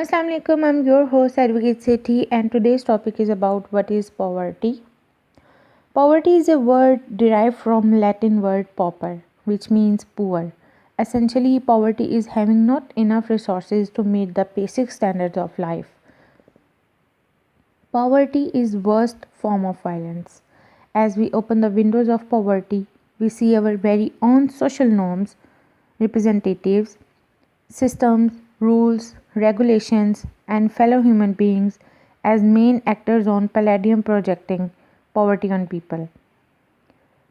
Assalamu alaikum. I'm your host Advocate Sethi, and today's topic is about what is poverty. Poverty is a word derived from Latin word pauper, which means poor. Essentially, poverty is having not enough resources to meet the basic standards of life. Poverty is worst form of violence. As we open the windows of poverty, we see our very own social norms, representatives, systems, rules, regulations, and fellow human beings as main actors on Palladium projecting poverty on people.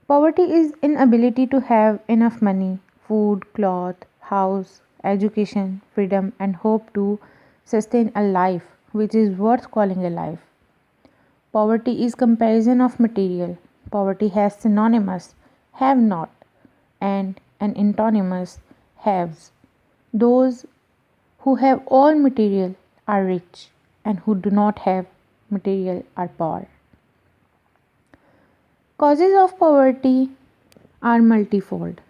Poverty is inability to have enough money, food, cloth, house, education, freedom, and hope to sustain a life which is worth calling a life. Poverty is comparison of material. Poverty has synonymous have not and an antonymous haves. Those who have all material are rich, and who do not have material are poor. Causes of poverty are multifold,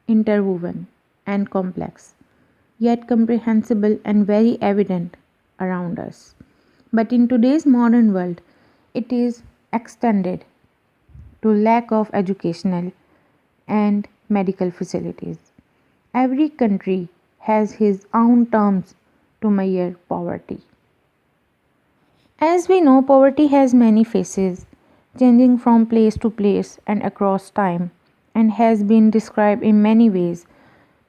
interwoven, and complex, yet comprehensible and very evident around us. But in today's modern world, it is extended to lack of educational and medical facilities. Every country has its own terms to measure poverty. As we know, poverty has many faces, changing from place to place and across time, and has been described in many ways.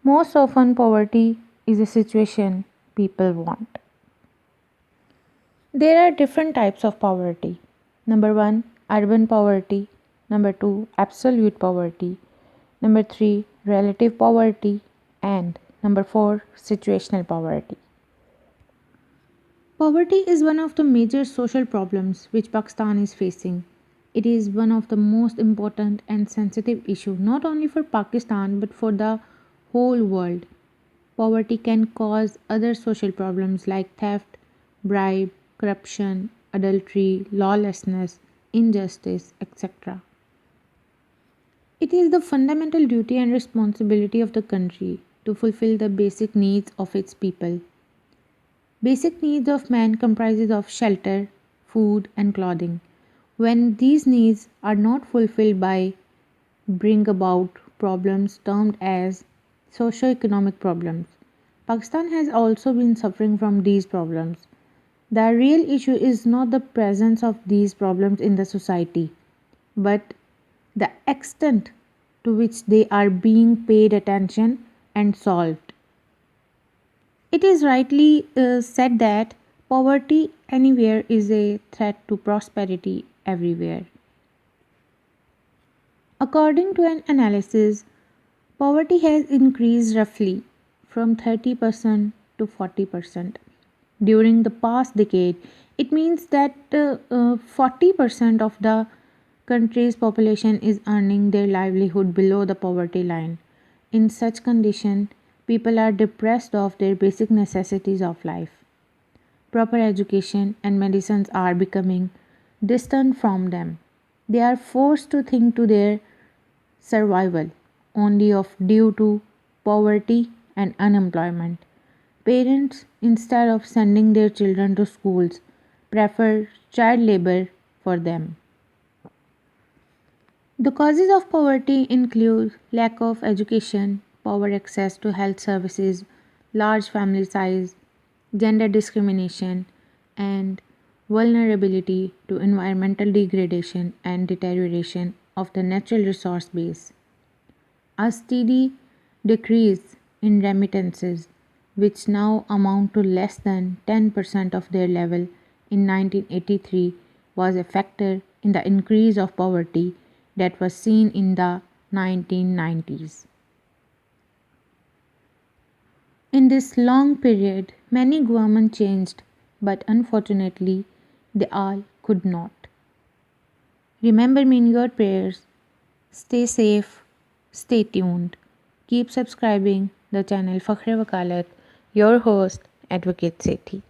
Most often, poverty is a situation people want. There are different types of poverty. Number one, urban poverty. Number two, absolute poverty. Number three, relative poverty. And number four, situational poverty. Poverty is one of the major social problems which Pakistan is facing. It is one of the most important and sensitive issue not only for Pakistan but for the whole world. Poverty can cause other social problems like theft, bribe, corruption, adultery, lawlessness, injustice, etc. It is the fundamental duty and responsibility of the country to fulfill the basic needs of its people. Basic needs of man comprises of shelter, food and clothing. When these needs are not fulfilled by bring about problems termed as socio-economic problems. Pakistan has also been suffering from these problems. The real issue is not the presence of these problems in the society, but the extent to which they are being paid attention and solved. It is rightly said that poverty anywhere is a threat to prosperity everywhere. According to an analysis, poverty has increased roughly from 30% to 40% during the past decade. It means that 40% of the country's population is earning their livelihood below the poverty line. In such condition, people are deprived of their basic necessities of life. Proper education and medicines are becoming distant from them. They are forced to think to their survival only of due to poverty and unemployment. Parents, instead of sending their children to schools, prefer child labor for them. The causes of poverty include lack of education, poor access to health services, large family size, gender discrimination, and vulnerability to environmental degradation and deterioration of the natural resource base. A steady decrease in remittances, which now amount to less than 10% of their level in 1983, was a factor in the increase of poverty that was seen in the 1990s. In this long period, many governments changed, but unfortunately, they all could not. Remember me in your prayers. Stay safe, stay tuned. Keep subscribing the channel Fakhre Wakalat. Your host, Advocate Sethi.